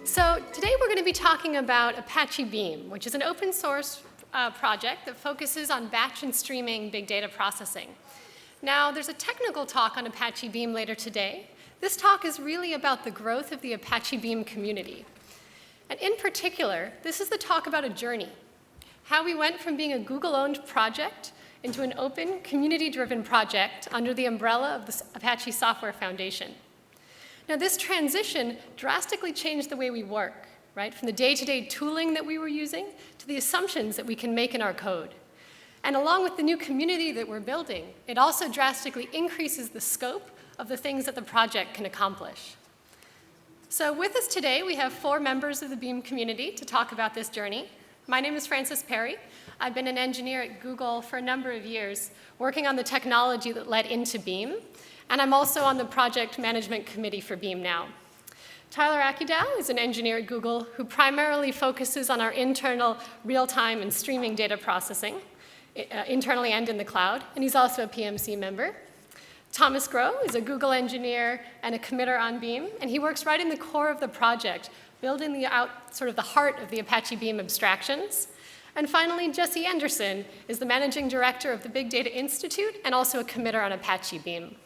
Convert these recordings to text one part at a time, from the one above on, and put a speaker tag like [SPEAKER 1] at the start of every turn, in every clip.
[SPEAKER 1] So today we're going to be talking about Apache Beam, which is an open source project that focuses on batch and streaming big data processing. Now, there's a technical talk on Apache Beam later today. This talk is really about the growth of the Apache Beam community. And in particular, this is the talk about a journey, how we went from being a Google-owned project into an open, community-driven project under the umbrella of the Apache Software Foundation. Now, this transition drastically changed the way we work, right? From the day-to-day tooling that we were using to the assumptions that we can make in our code. And along with the new community that we're building, it also drastically increases the scope of the things that the project can accomplish. So with us today, we have 4 members of the Beam community to talk about this journey. My name is Frances Perry. I've been an engineer at Google for a number of years, working on the technology that led into Beam. And I'm also on the project management committee for Beam now. Tyler Akidow is an engineer at Google who primarily focuses on our internal real-time and streaming data processing, internally and in the cloud, and he's also a PMC member. Thomas Groh is a Google engineer and a committer on Beam, and he works right in the core of the project, building sort of the heart of the Apache Beam abstractions. And finally, Jesse Anderson is the managing director of the Big Data Institute and also a committer on Apache Beam.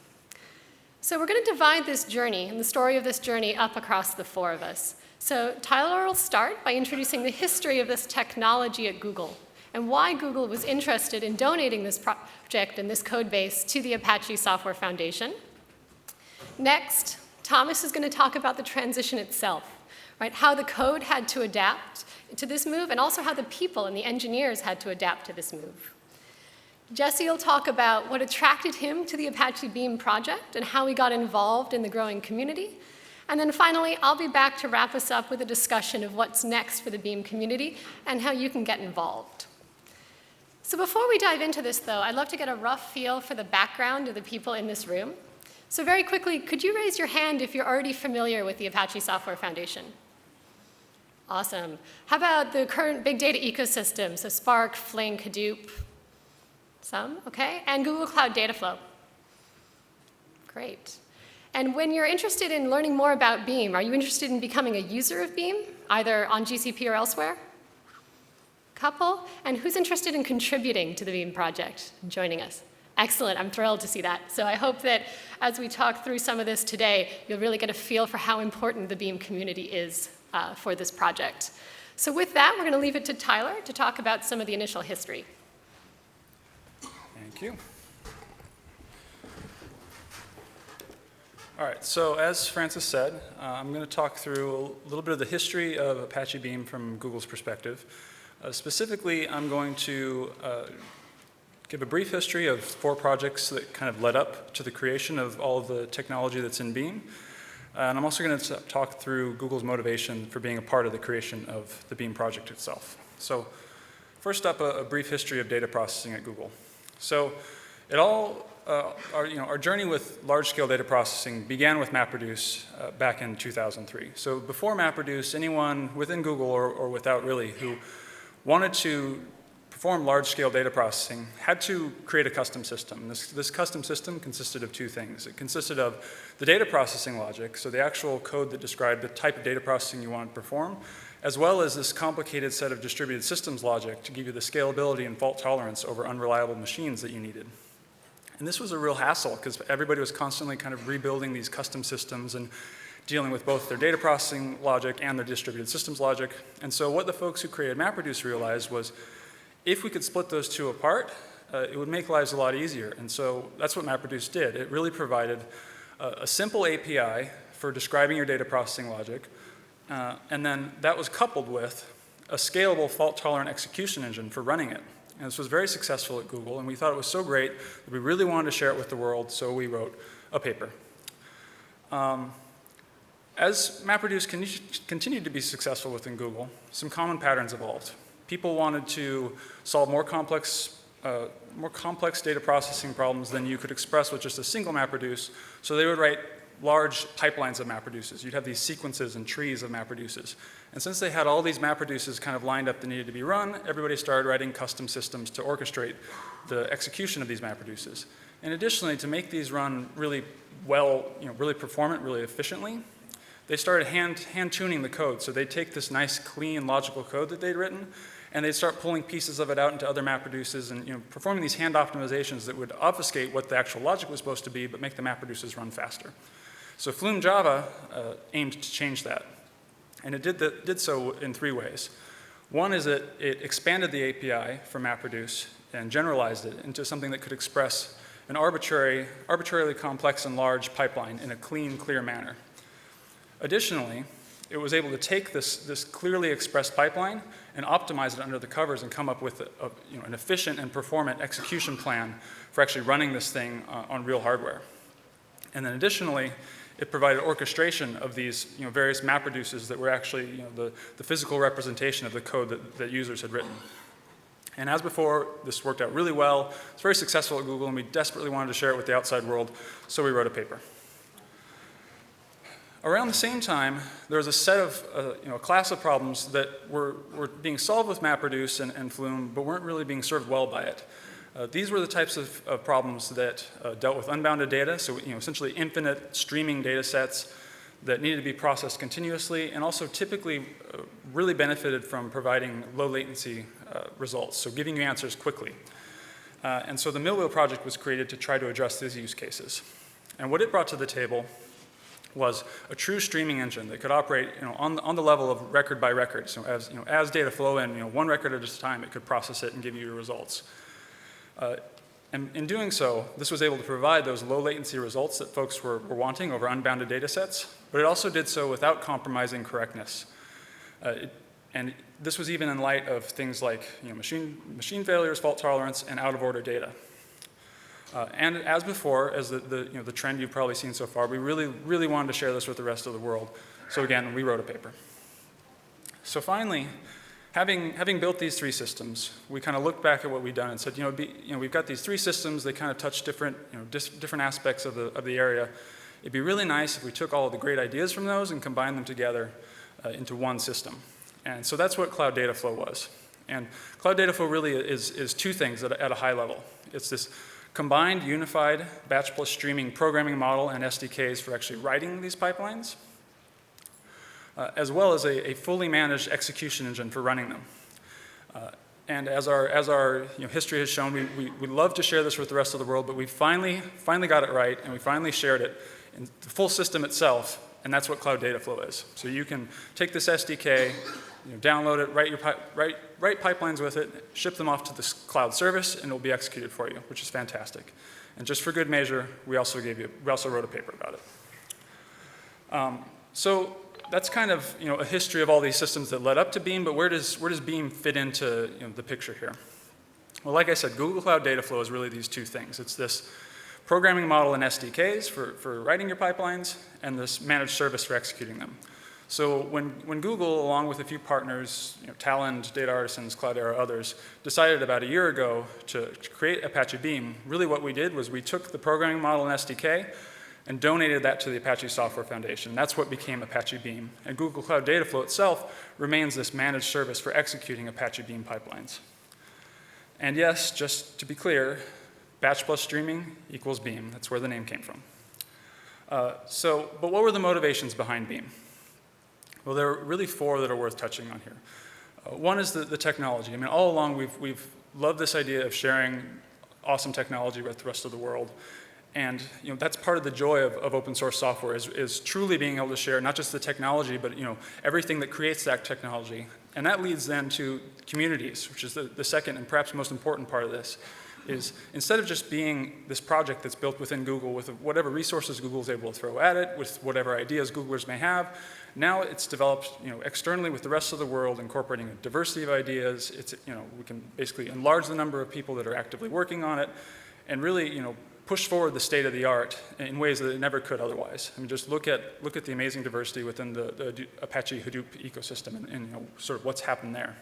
[SPEAKER 1] So we're going to divide this journey and the story of this journey up across the 4 of us. So Tyler will start by introducing the history of this technology at Google and why Google was interested in donating this project and this code base to the Apache Software Foundation. Next, Thomas is going to talk about the transition itself, right? How the code had to adapt to this move and also how the people and the engineers had to adapt to this move. Jesse will talk about what attracted him to the Apache Beam project and how he got involved in the growing community. And then finally, I'll be back to wrap us up with a discussion of what's next for the Beam community and how you can get involved. So before we dive into this, though, I'd love to get a rough feel for the background of the people in this room. So very quickly, could you raise your hand if you're already familiar with the Apache Software Foundation? Awesome. How about the current big data ecosystem? So Spark, Flink, Hadoop. Some, okay, and Google Cloud Dataflow. Great. And when you're interested in learning more about Beam, are you interested in becoming a user of Beam, either on GCP or elsewhere? Couple. And who's interested in contributing to the Beam project and joining us? Excellent, I'm thrilled to see that. So I hope that as we talk through some of this today, you'll really get a feel for how important the Beam community is for this project. So with that, we're going to leave it to Tyler to talk about some of the initial history.
[SPEAKER 2] Thank you. All right, so as Frances said, I'm going to talk through a little bit of the history of Apache Beam from Google's perspective. Specifically, I'm going to give a brief history of 4 projects that kind of led up to the creation of all of the technology that's in Beam. And I'm also going to talk through Google's motivation for being a part of the creation of the Beam project itself. So first up, a brief history of data processing at Google. So it all, our journey with large-scale data processing began with MapReduce back in 2003. So before MapReduce, anyone within Google or without really who wanted to perform large-scale data processing had to create a custom system. This custom system consisted of 2 things. It consisted of the data processing logic, so the actual code that described the type of data processing you wanted to perform, as well as this complicated set of distributed systems logic to give you the scalability and fault tolerance over unreliable machines that you needed. And this was a real hassle because everybody was constantly kind of rebuilding these custom systems and dealing with both their data processing logic and their distributed systems logic. And so what the folks who created MapReduce realized was if we could split those 2 apart, it would make lives a lot easier. And so that's what MapReduce did. It really provided a simple API for describing your data processing logic. And then that was coupled with a scalable fault-tolerant execution engine for running it. And this was very successful at Google, and we thought it was so great that we really wanted to share it with the world, so we wrote a paper. As MapReduce continued to be successful within Google, some common patterns evolved. People wanted to solve more complex data processing problems than you could express with just a single MapReduce, so they would write large pipelines of MapReduces. You'd have these sequences and trees of MapReduces. And since they had all these MapReduces kind of lined up that needed to be run, everybody started writing custom systems to orchestrate the execution of these MapReduces. And additionally, to make these run really well, really performant, really efficiently, they started hand-tuning the code. So they'd take this nice, clean, logical code that they'd written, and they'd start pulling pieces of it out into other MapReduces and performing these hand optimizations that would obfuscate what the actual logic was supposed to be, but make the MapReduces run faster. So Flume Java aimed to change that. And it did so in 3 ways. One is that it expanded the API for MapReduce and generalized it into something that could express an arbitrarily complex and large pipeline in a clean, clear manner. Additionally, it was able to take this clearly expressed pipeline and optimize it under the covers and come up with an efficient and performant execution plan for actually running this thing on real hardware. And then additionally, it provided orchestration of these various MapReduces that were actually the physical representation of the code that users had written. And as before, this worked out really well. It's very successful at Google, and we desperately wanted to share it with the outside world, so we wrote a paper. Around the same time, there was a set of, a class of problems that were being solved with MapReduce and Flume, but weren't really being served well by it. These were the types of problems that dealt with unbounded data, so essentially infinite streaming data sets that needed to be processed continuously, and also typically really benefited from providing low latency results, so giving you answers quickly. And so the Millwheel project was created to try to address these use cases. And what it brought to the table was a true streaming engine that could operate on the level of record by record. So as data flow in, one record at a time, it could process it and give you your results. And in doing so, this was able to provide those low latency results that folks were wanting over unbounded data sets, but it also did so without compromising correctness. And this was even in light of things like machine failures, fault tolerance, and out of order data. And as before, as the trend you've probably seen so far, we really wanted to share this with the rest of the world. So again, we wrote a paper. So finally, having built these 3 systems, we kind of looked back at what we'd done and said, we've got these 3 systems. They kind of touch different aspects of the area. It'd be really nice if we took all of the great ideas from those and combined them together into one system. And so that's what Cloud Dataflow was. And Cloud Dataflow really is 2 things at a high level. It's this combined, unified batch plus streaming programming model and SDKs for actually writing these pipelines, as well as a fully managed execution engine for running them. And as our history has shown, we love to share this with the rest of the world, but we finally got it right, and we finally shared it in the full system itself, and that's what Cloud Dataflow is. So you can take this SDK, download it, write pipelines with it, ship them off to this cloud service, and it'll be executed for you, which is fantastic. And just for good measure, we also wrote a paper about it. So that's kind of a history of all these systems that led up to Beam, but where does Beam fit into the picture here? Well, like I said, Google Cloud Dataflow is really these 2 things. It's this programming model and SDKs for writing your pipelines, and this managed service for executing them. So when Google, along with a few partners, Talend, Data Artisans, Cloudera, others, decided about a year ago to create Apache Beam, really what we did was we took the programming model and SDK and donated that to the Apache Software Foundation. That's what became Apache Beam. And Google Cloud Dataflow itself remains this managed service for executing Apache Beam pipelines. And yes, just to be clear, batch plus streaming equals Beam. That's where the name came from. But what were the motivations behind Beam? Well, there are really 4 that are worth touching on here. One is the technology. I mean, all along we've loved this idea of sharing awesome technology with the rest of the world. And that's part of the joy of open source software is truly being able to share not just the technology, but everything that creates that technology. And that leads then to communities, which is the second and perhaps most important part of this. Is instead of just being this project that's built within Google with whatever resources Google is able to throw at it, with whatever ideas Googlers may have, now it's developed externally with the rest of the world, incorporating a diversity of ideas. We can basically enlarge the number of people that are actively working on it, and really push forward the state of the art in ways that it never could otherwise. I mean, just look at the amazing diversity within the Apache Hadoop ecosystem and sort of what's happened there.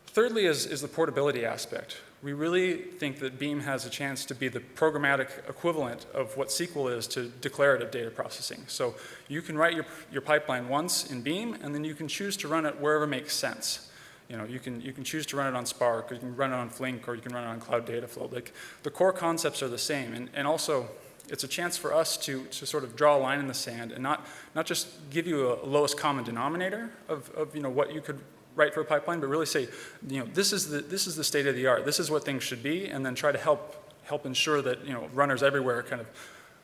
[SPEAKER 2] Thirdly is the portability aspect. We really think that Beam has a chance to be the programmatic equivalent of what SQL is to declarative data processing. So you can write your pipeline once in Beam, and then you can choose to run it wherever makes sense. You can choose to run it on Spark, or you can run it on Flink, or you can run it on Cloud Dataflow. Like, the core concepts are the same, and also It's a chance for us to sort of draw a line in the sand and not just give you a lowest common denominator of what you could write for a pipeline, but really say, this is the state of the art. This is what things should be, and then try to help ensure that runners everywhere kind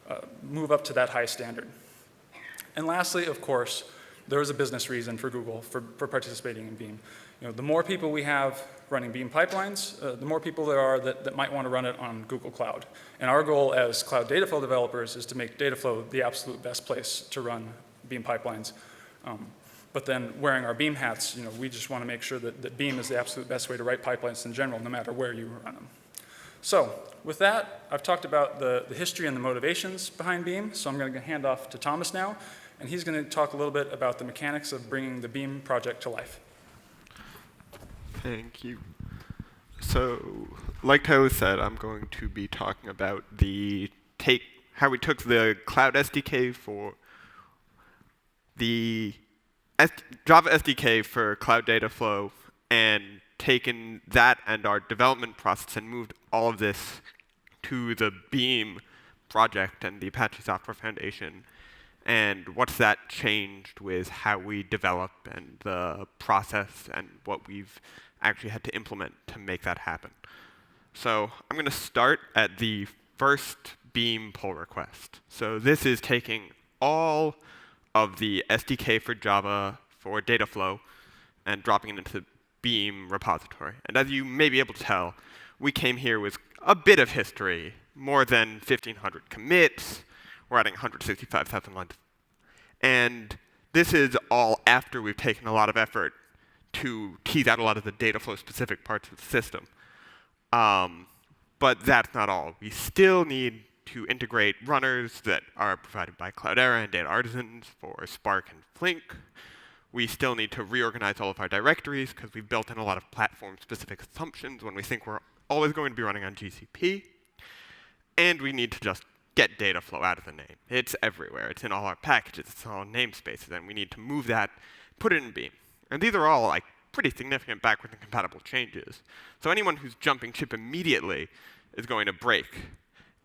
[SPEAKER 2] of move up to that high standard. And lastly, of course, there is a business reason for Google for participating in Beam. The more people we have running Beam pipelines, the more people there are that might want to run it on Google Cloud. And our goal as Cloud Dataflow developers is to make Dataflow the absolute best place to run Beam pipelines. But then wearing our Beam hats, we just want to make sure that Beam is the absolute best way to write pipelines in general, no matter where you run them. So with that, I've talked about the history and the motivations behind Beam, so I'm going to hand off to Thomas now, and he's going to talk a little bit about the mechanics of bringing the Beam project to life.
[SPEAKER 3] Thank you. So, like Tyler said, I'm going to be talking about how we took the Cloud SDK for the Java SDK for Cloud Dataflow and taken that and our development process and moved all of this to the Beam project and the Apache Software Foundation, and what's that changed with how we develop and the process and what we've actually had to implement to make that happen. So I'm going to start at the first Beam pull request. So this is taking all of the SDK for Java for Dataflow and dropping it into the Beam repository. And as you may be able to tell, we came here with a bit of history, more than 1,500 commits. We're adding 165,000 lines. And this is all after we've taken a lot of effort to tease out a lot of the Dataflow-specific parts of the system. But that's not all. We still need to integrate runners that are provided by Cloudera and Data Artisans for Spark and Flink. We still need to reorganize all of our directories because we've built in a lot of platform-specific assumptions when we think we're always going to be running on GCP. And we need to just get Dataflow out of the name. It's everywhere. It's in all our packages. It's in all namespaces. And we need to move that, put it in Beam. And these are all pretty significant backwards and compatible changes. So anyone who's jumping ship immediately is going to break.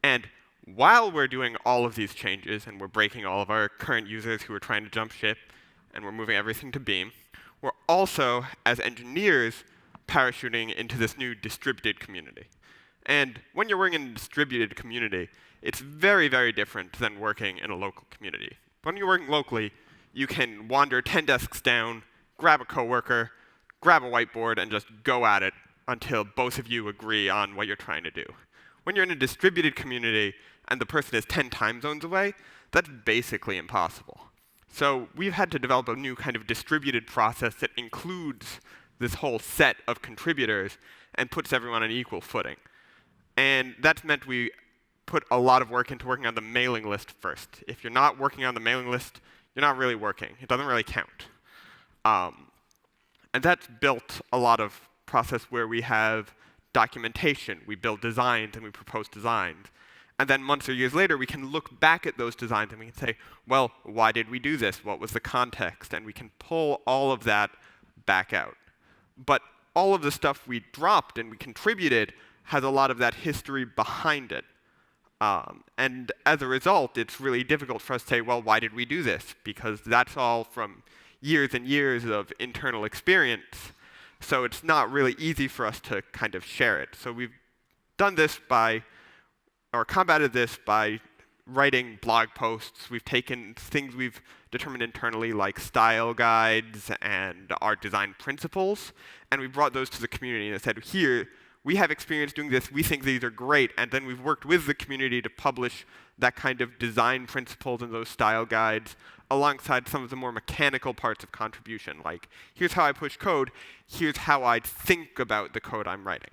[SPEAKER 3] And while we're doing all of these changes, and we're breaking all of our current users who are trying to jump ship, and we're moving everything to Beam, we're also, as engineers, parachuting into this new distributed community. And when you're working in a distributed community, it's very, very different than working in a local community. When you're working locally, you can wander 10 desks down, grab a coworker, grab a whiteboard, and just go at it until both of you agree on what you're trying to do. When you're in a distributed community and the person is 10 time zones away, that's basically impossible. So we've had to develop a new kind of distributed process that includes this whole set of contributors and puts everyone on equal footing. And that's meant we put a lot of work into working on the mailing list first. If you're not working on the mailing list, you're not really working. It doesn't really count. And that's built a lot of process where we have documentation. We build designs and we propose designs. And then months or years later, we can look back at those designs and we can say, well, why did we do this? What was the context? And we can pull all of that back out. But all of the stuff we dropped and we contributed has a lot of that history behind it. And as a result, it's really difficult for us to say, well, why did we do this? Because that's all from years and years of internal experience. So it's not really easy for us to kind of share it. So we've done this or combated this by writing blog posts. We've taken things we've determined internally, like style guides and our design principles, and we brought those to the community and said, here, we have experience doing this, we think these are great, and then we've worked with the community to publish that kind of design principles and those style guides alongside some of the more mechanical parts of contribution, like here's how I push code, here's how I think about the code I'm writing.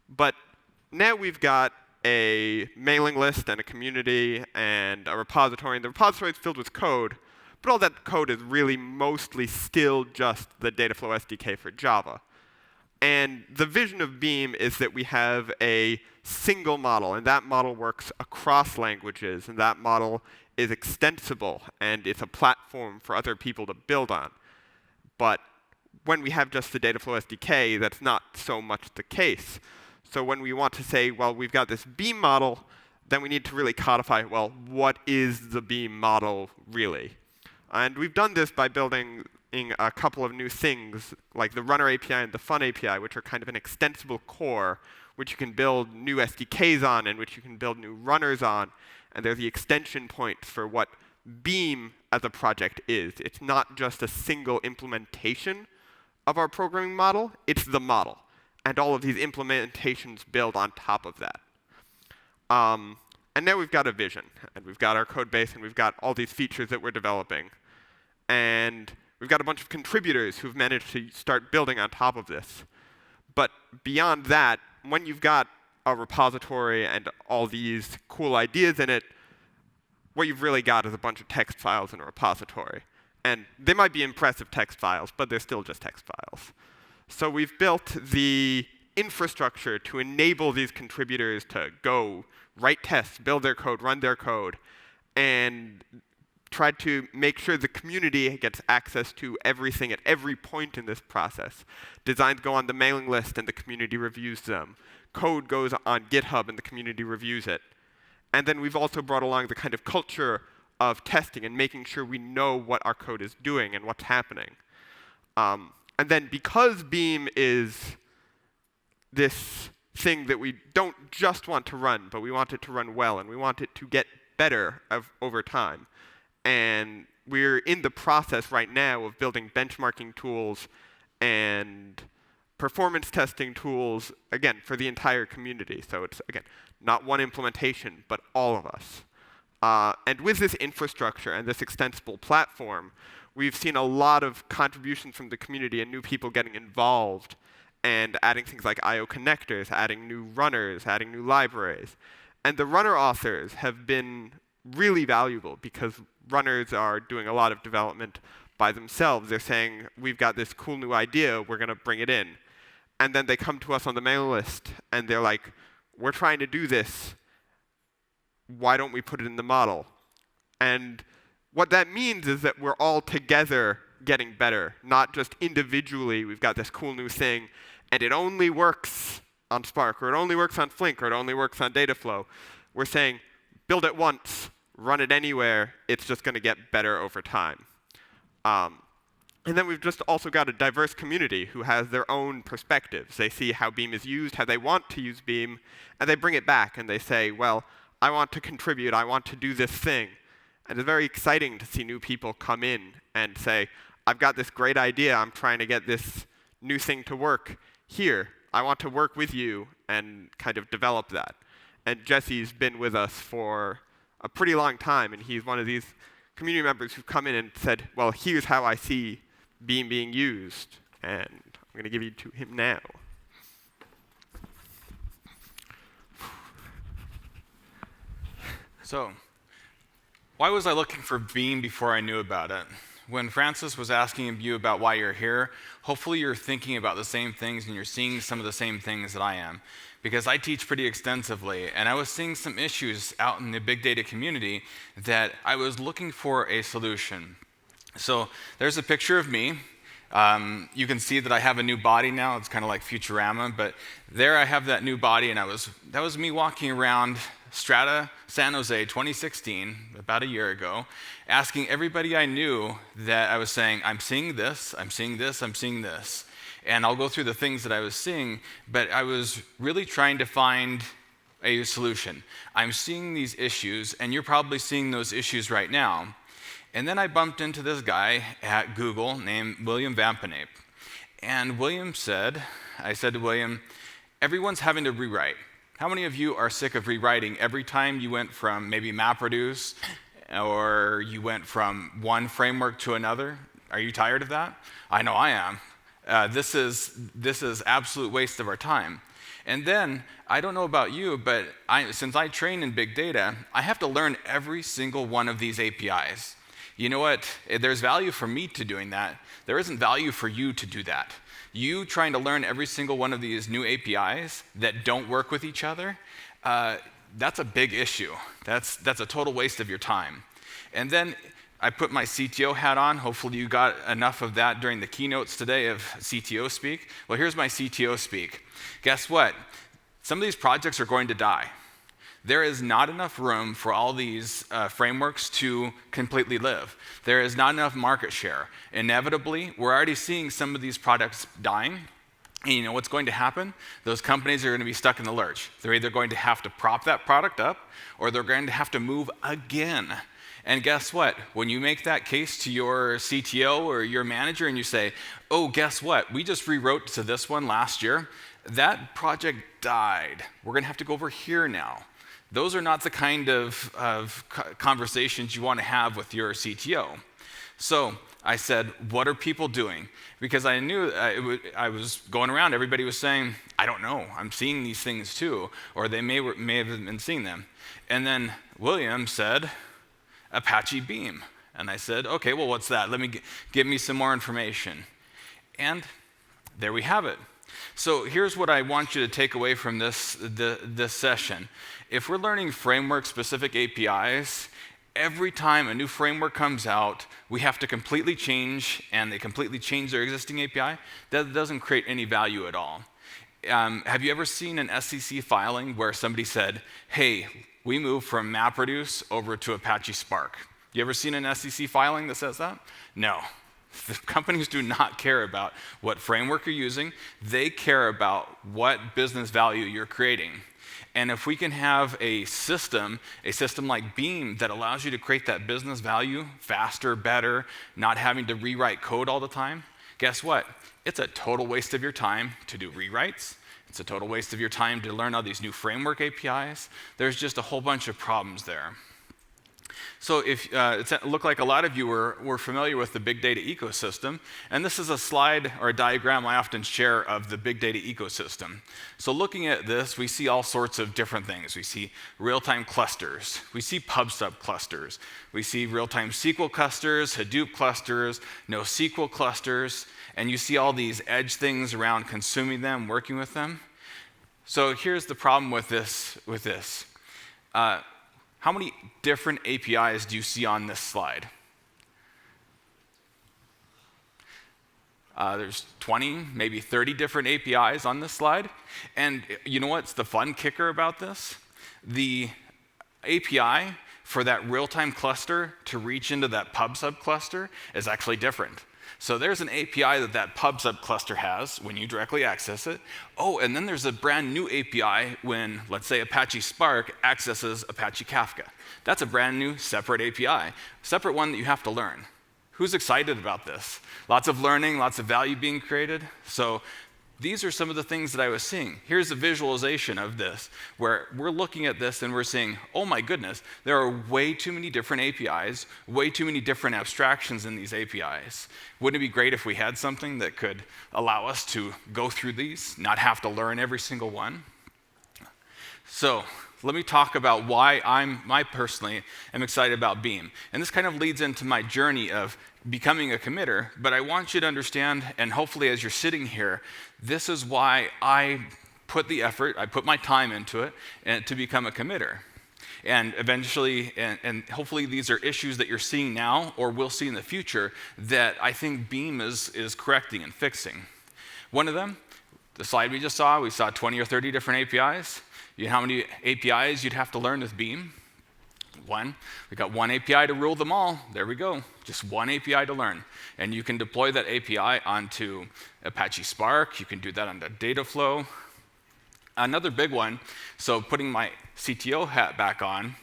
[SPEAKER 3] But now we've got a mailing list and a community and a repository, and the repository is filled with code, but all that code is really mostly still just the Dataflow SDK for Java. And the vision of Beam is that we have a single model, and that model works across languages, and that model is extensible, and it's a platform for other people to build on. But when we have just the Dataflow SDK, that's not so much the case. So when we want to say, well, we've got this Beam model then we need to really codify, well, what is the Beam model really? And we've done this by building a couple of new things, like the Runner API and the Fun API, which are kind of an extensible core, which you can build new SDKs on and which you can build new runners on. And they're the extension points for what Beam as a project is. It's not just a single implementation of our programming model, it's the model. And all of these implementations build on top of that. And now we've got a vision, and we've got our code base, and we've got all these features that we're developing. And we've got a bunch of contributors who've managed to start building on top of this. But beyond that, when you've got a repository and all these cool ideas in it, what you've really got is a bunch of text files in a repository. And they might be impressive text files, but they're still just text files. So we've built the infrastructure to enable these contributors to go write tests, build their code, run their code, and try to make sure the community gets access to everything at every point in this process. Designs go on the mailing list and the community reviews them. Code goes on GitHub and the community reviews it. And then we've also brought along the kind of culture of testing and making sure we know what our code is doing and what's happening. And then because Beam is this thing that we don't just want to run, but we want it to run well, and we want it to get better over time. And we're in the process right now of building benchmarking tools and performance testing tools, again, for the entire community. So it's, again, not one implementation, but all of us. And with this infrastructure and this extensible platform, we've seen a lot of contributions from the community and new people getting involved and adding things like I/O connectors, adding new runners, adding new libraries. And the runner authors have been really valuable because runners are doing a lot of development by themselves. They're saying, we've got this cool new idea, we're going to bring it in. And then they come to us on the mailing list, and they're like, we're trying to do this. Why don't we put it in the model? And what that means is that we're all together getting better, not just individually. We've got this cool new thing, and it only works on Spark, or it only works on Flink, or it only works on Dataflow. We're saying, build it once, run it anywhere. It's just going to get better over time. And then we've just also got a diverse community who has their own perspectives. They see how Beam is used, how they want to use Beam, and they bring it back, and they say, well, I want to contribute, I want to do this thing. And it's very exciting to see new people come in and say, I've got this great idea, I'm trying to get this new thing to work here. I want to work with you and kind of develop that. And Jesse's been with us for a pretty long time, and he's one of these community members who've come in and said, well, here's how I see Beam being used. And I'm going to give you to him now.
[SPEAKER 4] So, why was I looking for Beam before I knew about it? When Francis was asking you about why you're here, hopefully you're thinking about the same things and you're seeing some of the same things that I am. Because I teach pretty extensively, and I was seeing some issues out in the big data community that I was looking for a solution. So there's a picture of me. You can see that I have a new body now. It's kind of like Futurama, but there I have that new body, and that was me walking around Strata, San Jose, 2016, about a year ago, asking everybody I knew that I was saying, I'm seeing this, I'm seeing this, I'm seeing this. And I'll go through the things that I was seeing, but I was really trying to find a solution. I'm seeing these issues, and you're probably seeing those issues right now. And then I bumped into this guy at Google named William Vampenape. And William said, I said to William, everyone's having to rewrite. How many of you are sick of rewriting every time you went from maybe MapReduce or you went from one framework to another? Are you tired of that? I know I am. This is absolute waste of our time. And then, I don't know about you, but since I train in big data, I have to learn every single one of these APIs. You know what? There's value for me to doing that. There isn't value for you to do that. You trying to learn every single one of these new APIs that don't work with each other, that's a big issue. That's a total waste of your time. And then I put my CTO hat on. Hopefully you got enough of that during the keynotes today of CTO speak. Well, here's my CTO speak. Guess what? Some of these projects are going to die. There is not enough room for all these frameworks to completely live. There is not enough market share. Inevitably, we're already seeing some of these products dying. And you know what's going to happen? Those companies are going to be stuck in the lurch. They're either going to have to prop that product up, or they're going to have to move again. And guess what? When you make that case to your CTO or your manager and you say, oh, guess what? We just rewrote to this one last year. That project died. We're going to have to go over here now. Those are not the kind of conversations you want to have with your CTO. So I said, what are people doing? Because I knew I was going around, everybody was saying, I don't know, I'm seeing these things too, or they may have been seeing them. And then William said, Apache Beam. And I said, okay, well, what's that? Let me give me some more information. And there we have it. So here's what I want you to take away from this session. If we're learning framework-specific APIs, every time a new framework comes out, we have to completely change, and they completely change their existing API. That doesn't create any value at all. Have you ever seen an SEC filing where somebody said, hey, we moved from MapReduce over to Apache Spark? You ever seen an SEC filing that says that? No. The companies do not care about what framework you're using. They care about what business value you're creating. And if we can have a system like Beam that allows you to create that business value faster, better, not having to rewrite code all the time, guess what? It's a total waste of your time to do rewrites. It's a total waste of your time to learn all these new framework APIs. There's just a whole bunch of problems there. So if it looked like a lot of you were familiar with the big data ecosystem, and this is a slide or a diagram I often share of the big data ecosystem. So looking at this, we see all sorts of different things. We see real-time clusters. We see pub/sub clusters. We see real-time SQL clusters, Hadoop clusters, NoSQL clusters, and you see all these edge things around consuming them, working with them. So here's the problem with this. How many different APIs do you see on this slide? There's 20, maybe 30 different APIs on this slide. And you know what's the fun kicker about this? The API for that real-time cluster to reach into that pub/sub cluster is actually different. So there's an API that pub/sub cluster has when you directly access it. Oh, and then there's a brand new API when, let's say, Apache Spark accesses Apache Kafka. That's a brand new separate API, separate one that you have to learn. Who's excited about this? Lots of learning, lots of value being created. So these are some of the things that I was seeing. Here's a visualization of this, where we're looking at this and we're saying, oh my goodness, there are way too many different APIs, way too many different abstractions in these APIs. Wouldn't it be great if we had something that could allow us to go through these, not have to learn every single one? So let me talk about why I personally am excited about Beam. And this kind of leads into my journey of becoming a committer, but I want you to understand, and hopefully as you're sitting here, this is why I put the effort, I put my time into it, and to become a committer. And eventually, and hopefully these are issues that you're seeing now or will see in the future that I think Beam is correcting and fixing. One of them, the slide we saw 20 or 30 different APIs. You know how many APIs you'd have to learn with Beam? One. We got one API to rule them all. There we go. Just one API to learn. And you can deploy that API onto Apache Spark. You can do that onto Dataflow. Another big one, so putting my CTO hat back on,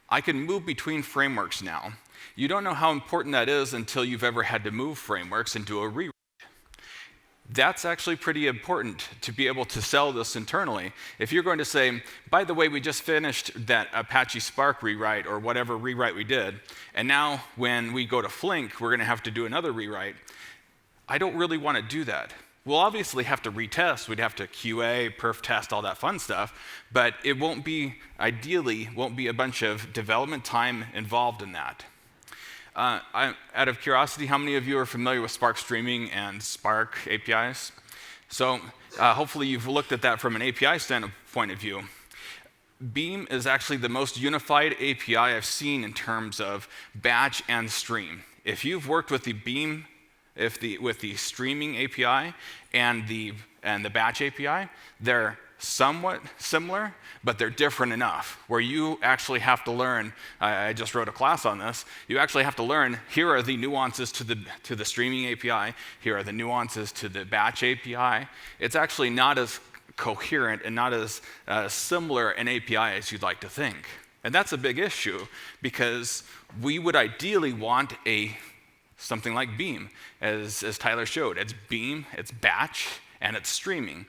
[SPEAKER 4] I can move between frameworks now. You don't know how important that is until you've ever had to move frameworks and do a rewrite. That's actually pretty important to be able to sell this internally. If you're going to say, by the way, we just finished that Apache Spark rewrite or whatever rewrite we did, and now when we go to Flink, we're going to have to do another rewrite. I don't really want to do that. We'll obviously have to retest. We'd have to QA, perf test, all that fun stuff, but it won't be, ideally, won't be a bunch of development time involved in that. Out of curiosity, how many of you are familiar with Spark Streaming and Spark APIs? So hopefully you've looked at that from an API standpoint of view. Beam is actually the most unified API I've seen in terms of batch and stream. If you've worked with the Beam, with the streaming API and the batch API, they're somewhat similar, but they're different enough where you actually have to learn. I just wrote a class on this. You actually have to learn, here are the nuances to the streaming API. Here are the nuances to the batch API. It's actually not as coherent and not as similar an API as you'd like to think. And that's a big issue because we would ideally want something like Beam, as Tyler showed. It's Beam, it's batch, and it's streaming.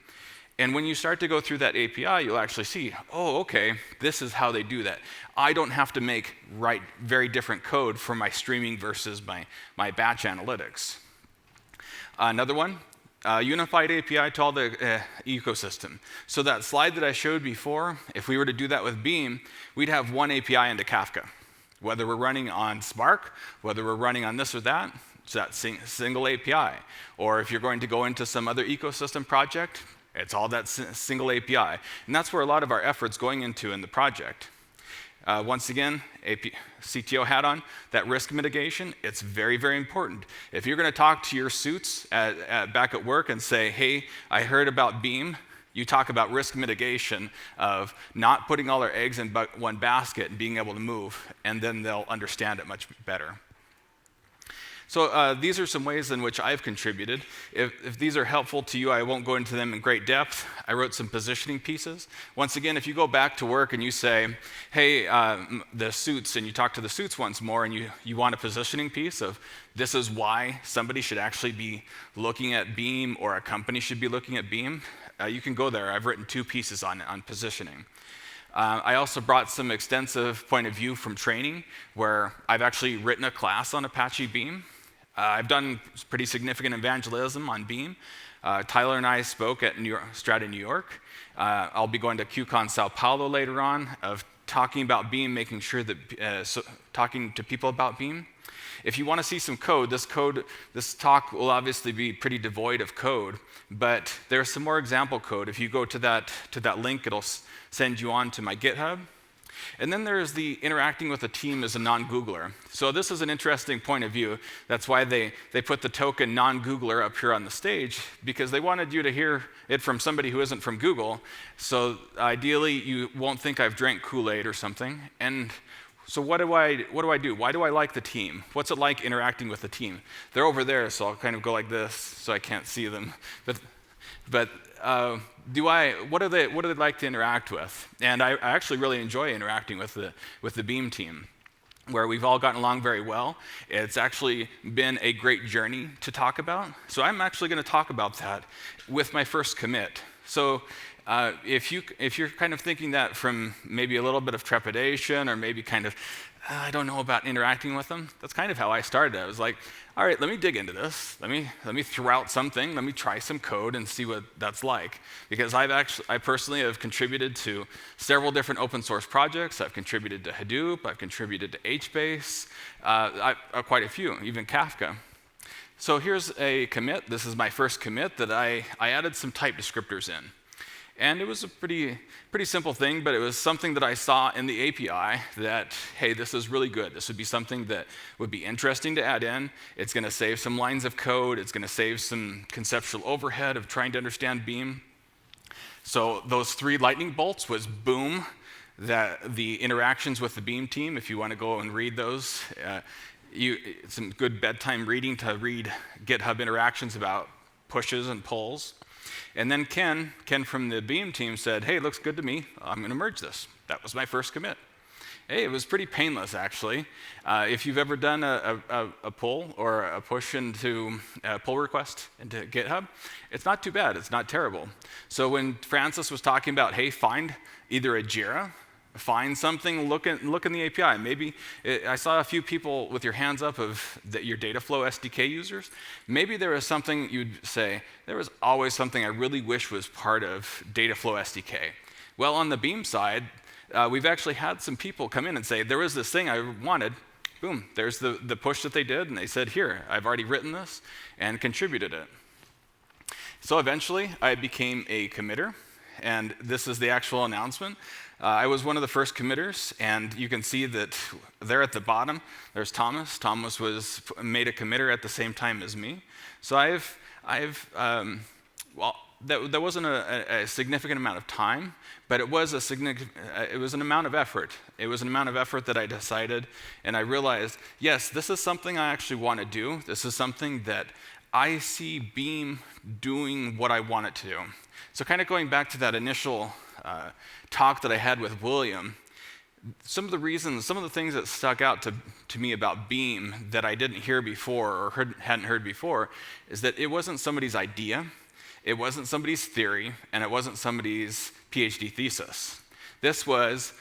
[SPEAKER 4] And when you start to go through that API, you'll actually see, oh, okay, this is how they do that. I don't have to write very different code for my streaming versus my batch analytics. Another one, unified API to all the ecosystem. So that slide that I showed before, if we were to do that with Beam, we'd have one API into Kafka. Whether we're running on Spark, whether we're running on this or that, it's that single API. Or if you're going to go into some other ecosystem project, it's all that single API. And that's where a lot of our effort's going into in the project. Once again, CTO hat on, that risk mitigation, it's very, very important. If you're going to talk to your suits back at work and say, hey, I heard about Beam, you talk about risk mitigation of not putting all our eggs in one basket and being able to move, and then they'll understand it much better. So these are some ways in which I've contributed. If these are helpful to you, I won't go into them in great depth. I wrote some positioning pieces. Once again, if you go back to work and you say, hey, the suits, and you talk to the suits once more, and you want a positioning piece of this is why somebody should actually be looking at Beam or a company should be looking at Beam, you can go there. I've written 2 pieces on positioning. I also brought some extensive point of view from training where I've actually written a class on Apache Beam. I've done pretty significant evangelism on Beam. Tyler and I spoke at Strata New York. I'll be going to QCon Sao Paulo later on of talking about Beam, making sure that talking to people about Beam. If you want to see some code, this talk will obviously be pretty devoid of code, but there's some more example code. If you go to that link, it'll send you on to my GitHub. And then there's the interacting with a team as a non-Googler. So this is an interesting point of view. That's why they put the token non-Googler up here on the stage, because they wanted you to hear it from somebody who isn't from Google. So ideally, you won't think I've drank Kool-Aid or something. And so what do I do? Why do I like the team? What's it like interacting with the team? They're over there, so I'll kind of go like this so I can't see them. But what do they like to interact with? And I actually really enjoy interacting with the Beam team, where we've all gotten along very well. It's actually been a great journey to talk about. So I'm actually going to talk about that with my first commit. So if you're kind of thinking that from maybe a little bit of trepidation or maybe kind of, I don't know about interacting with them, that's kind of how I started. I was like, all right, let me dig into this. Let me throw out something. Let me try some code and see what that's like. Because I personally have contributed to several different open source projects. I've contributed to Hadoop. I've contributed to HBase. Quite a few, even Kafka. So here's a commit. This is my first commit that I added some type descriptors in. And it was a pretty simple thing, but it was something that I saw in the API that, hey, this is really good. This would be something that would be interesting to add in. It's going to save some lines of code. It's going to save some conceptual overhead of trying to understand Beam. So those 3 lightning bolts was boom, the interactions with the Beam team. If you want to go and read those, it's some good bedtime reading to read GitHub interactions about pushes and pulls. And then Ken from the Beam team said, hey, looks good to me. I'm going to merge this. That was my first commit. Hey, it was pretty painless, actually. If you've ever done a pull or a push into a pull request into GitHub, it's not too bad. It's not terrible. So when Francis was talking about, hey, find either a Jira, find something, look in the API. Maybe I saw a few people with your hands up of your Dataflow SDK users. Maybe there was something you'd say, there was always something I really wish was part of Dataflow SDK. Well, on the Beam side, we've actually had some people come in and say, there was this thing I wanted. Boom, there's the push that they did, and they said, here, I've already written this and contributed it. So eventually, I became a committer, and this is the actual announcement. I was one of the first committers, and you can see that there at the bottom, there's Thomas. Thomas made a committer at the same time as me. So that wasn't a significant amount of time, but it was it was an amount of effort. It was an amount of effort that I decided, and I realized, yes, this is something I actually want to do. This is something that I see Beam doing what I want it to do. So kind of going back to that initial talk that I had with William, some of the things that stuck out to me about Beam that I didn't hear before or hadn't heard before is that it wasn't somebody's idea, it wasn't somebody's theory, and it wasn't somebody's PhD thesis. This was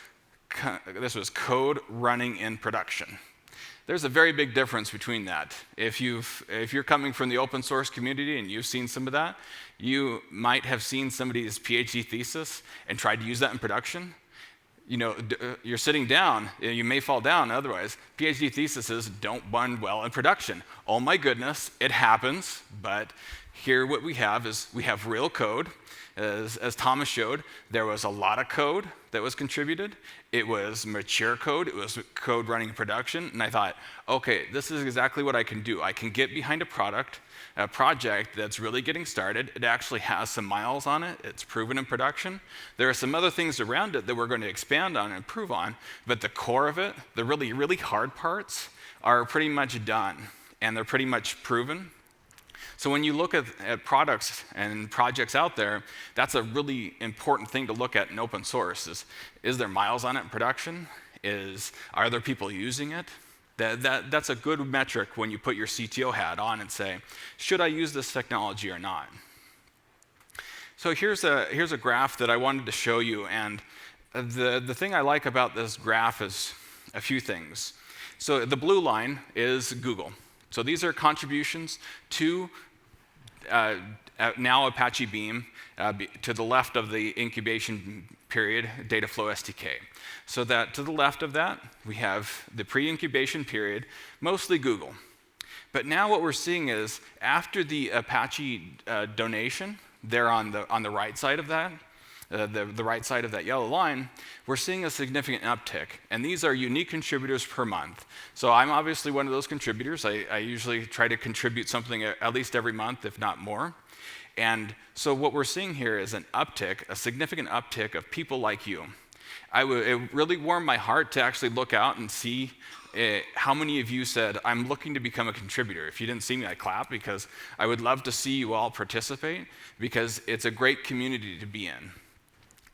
[SPEAKER 4] code running in production. There's a very big difference between that. If you're coming from the open source community and you've seen some of that, you might have seen somebody's PhD thesis and tried to use that in production. You're sitting down, you may fall down otherwise. PhD theses don't run well in production. Oh my goodness, it happens, but here what we have is we have real code. As Thomas showed, there was a lot of code that was contributed. It was mature code. It was code running in production. And I thought, okay, this is exactly what I can do. I can get behind a project that's really getting started. It actually has some miles on it. It's proven in production. There are some other things around it that we're going to expand on and improve on, but the core of it, the really, really hard parts, are pretty much done, and they're pretty much proven. So when you look at products and projects out there, that's a really important thing to look at in open source. Is there miles on it in production? Are there people using it? That's a good metric when you put your CTO hat on and say, should I use this technology or not? So here's a graph that I wanted to show you, and the thing I like about this graph is a few things. So the blue line is Google. So these are contributions to now Apache Beam to the left of the incubation period Dataflow SDK. So that to the left of that, we have the pre-incubation period, mostly Google. But now what we're seeing is after the Apache donation, there on the right side of that, the right side of that yellow line, we're seeing a significant uptick. And these are unique contributors per month. So I'm obviously one of those contributors. I usually try to contribute something at least every month, if not more. And so what we're seeing here is an uptick, a significant uptick of people like you. It really warmed my heart to actually look out and see how many of you said, I'm looking to become a contributor. If you didn't see me, I clap, because I would love to see you all participate, because it's a great community to be in.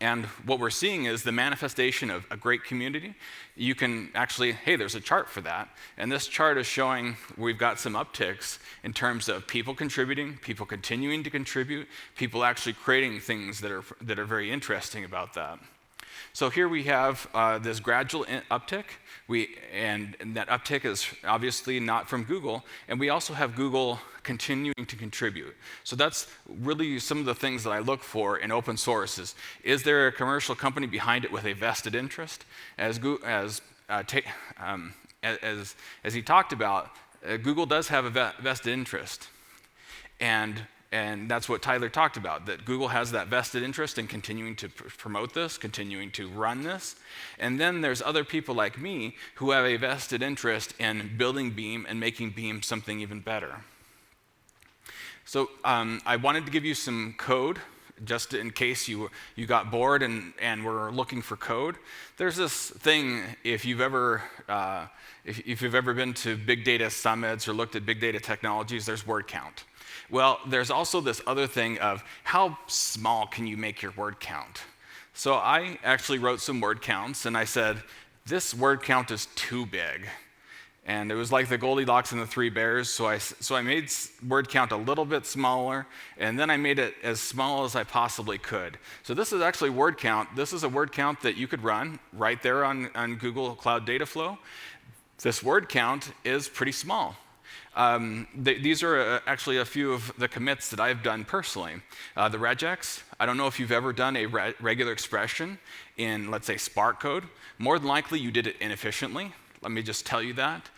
[SPEAKER 4] And what we're seeing is the manifestation of a great community. You can actually, hey, there's a chart for that. And this chart is showing we've got some upticks in terms of people contributing, people continuing to contribute, people actually creating things that are very interesting about that. So here we have this gradual uptick, and that uptick is obviously not from Google, and we also have Google continuing to contribute. So that's really some of the things that I look for in open source. Is there a commercial company behind it with a vested interest? As he talked about, Google does have a vested interest, and that's what Tyler talked about, that Google has that vested interest in continuing to promote this, continuing to run this. And then there's other people like me who have a vested interest in building Beam and making Beam something even better. So I wanted to give you some code, just in case you got bored and were looking for code. There's this thing, if you've ever been to big data summits or looked at big data technologies, there's word count. Well, there's also this other thing of how small can you make your word count? So I actually wrote some word counts, and I said, this word count is too big. And it was like the Goldilocks and the Three Bears, so I made word count a little bit smaller, and then I made it as small as I possibly could. So this is actually word count. This is a word count that you could run right there on Google Cloud Dataflow. This word count is pretty small. These are actually a few of the commits that I've done personally. The regex, I don't know if you've ever done a regular expression in, let's say, Spark code. More than likely, you did it inefficiently. Let me just tell you that.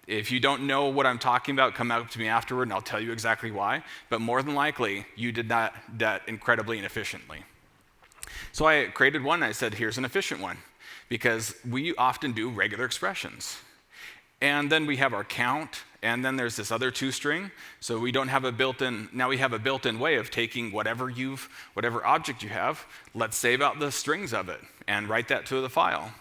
[SPEAKER 4] If you don't know what I'm talking about, come up to me afterward and I'll tell you exactly why. But more than likely, you did that incredibly inefficiently. So I created one and I said, here's an efficient one, because we often do regular expressions. And then we have our count And then there's this other toString. So we don't have a built-in, now we have a built-in way of taking whatever object you have, let's save out the strings of it and write that to the file.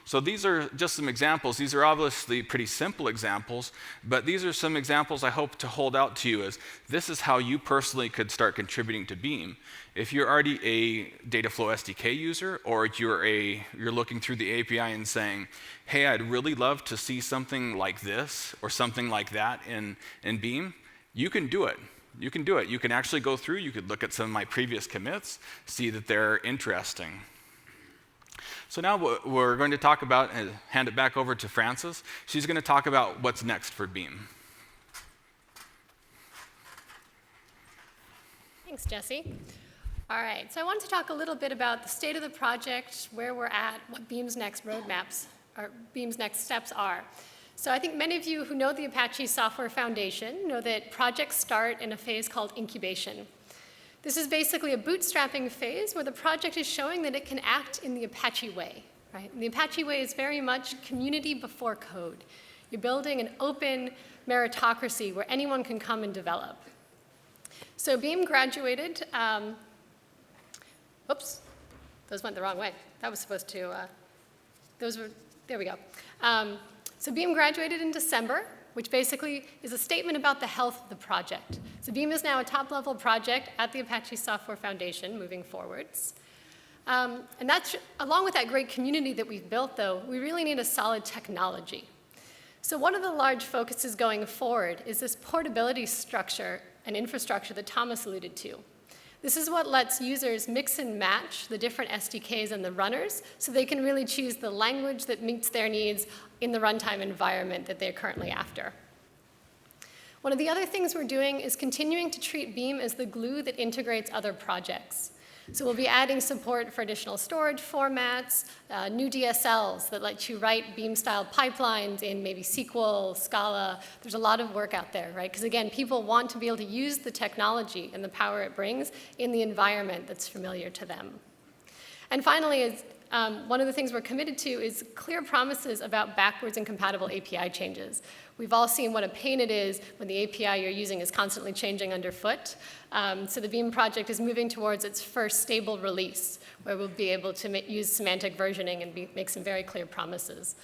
[SPEAKER 4] So these are just some examples. These are obviously pretty simple examples, but these are some examples I hope to hold out to you as this is how you personally could start contributing to Beam. If you're already a Dataflow SDK user, or you're looking through the API and saying, hey, I'd really love to see something like this or something like that in Beam, you can do it. You can do it. You can actually go through, you could look at some of my previous commits, see that they're interesting. So now what we're going to talk about, and hand it back over to Frances. She's going to talk about what's next for Beam.
[SPEAKER 1] Thanks, Jesse. All right, so I want to talk a little bit about the state of the project, where we're at, what Beam's next roadmaps, or Beam's next steps are. So I think many of you who know the Apache Software Foundation know that projects start in a phase called incubation. This is basically a bootstrapping phase where the project is showing that it can act in the Apache way, right? And the Apache way is very much community before code. You're building an open meritocracy where anyone can come and develop. So Beam graduated, oops, those went the wrong way. That was supposed to, there we go. So Beam graduated in December, which basically is a statement about the health of the project. So Beam is now a top-level project at the Apache Software Foundation moving forwards. And that's, along with that great community that we've built, though, we really need a solid technology. So one of the large focuses going forward is this portability structure and infrastructure that Thomas alluded to. This is what lets users mix and match the different SDKs and the runners so they can really choose the language that meets their needs in the runtime environment that they're currently after. One of the other things we're doing is continuing to treat Beam as the glue that integrates other projects. So we'll be adding support for additional storage formats, new DSLs that let you write Beam-style pipelines in maybe SQL, Scala. There's a lot of work out there, right? Because again, people want to be able to use the technology and the power it brings in the environment that's familiar to them. And finally, one of the things we're committed to is clear promises about backwards and compatible API changes. We've all seen what a pain it is when the API you're using is constantly changing underfoot. So the Beam project is moving towards its first stable release, where we'll be able to use semantic versioning and make some very clear promises.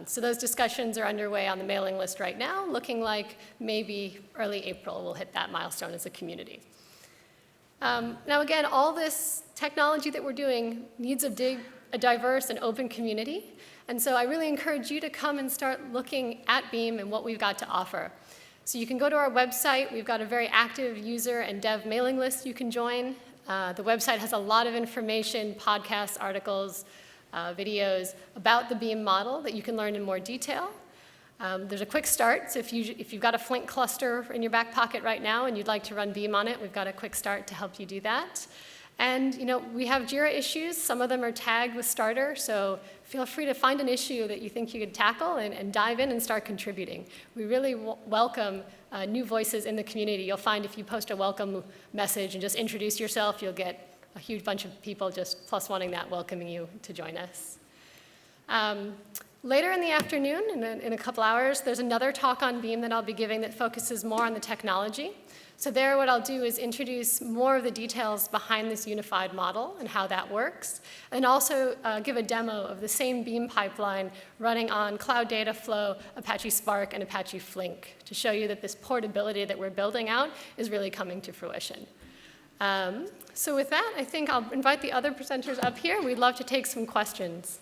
[SPEAKER 1] So those discussions are underway on the mailing list right now, looking like maybe early April we'll hit that milestone as a community. Now again, all this technology that we're doing needs a diverse and open community. And so I really encourage you to come and start looking at Beam and what we've got to offer. So you can go to our website. We've got a very active user and dev mailing list you can join. The website has a lot of information, podcasts, articles, videos about the Beam model that you can learn in more detail. There's a quick start. So if you've got a Flink cluster in your back pocket right now and you'd like to run Beam on it, we've got a quick start to help you do that. And we have Jira issues. Some of them are tagged with starter, so feel free to find an issue that you think you could tackle and dive in and start contributing. We really welcome new voices in the community. You'll find if you post a welcome message and just introduce yourself, you'll get a huge bunch of people just plus wanting that welcoming you to join us. Later in the afternoon, in a couple hours, there's another talk on Beam that I'll be giving that focuses more on the technology. So there, what I'll do is introduce more of the details behind this unified model and how that works, and also give a demo of the same Beam pipeline running on Cloud Dataflow, Apache Spark, and Apache Flink to show you that this portability that we're building out is really coming to fruition. So with that, I think I'll invite the other presenters up here. We'd love to take some questions.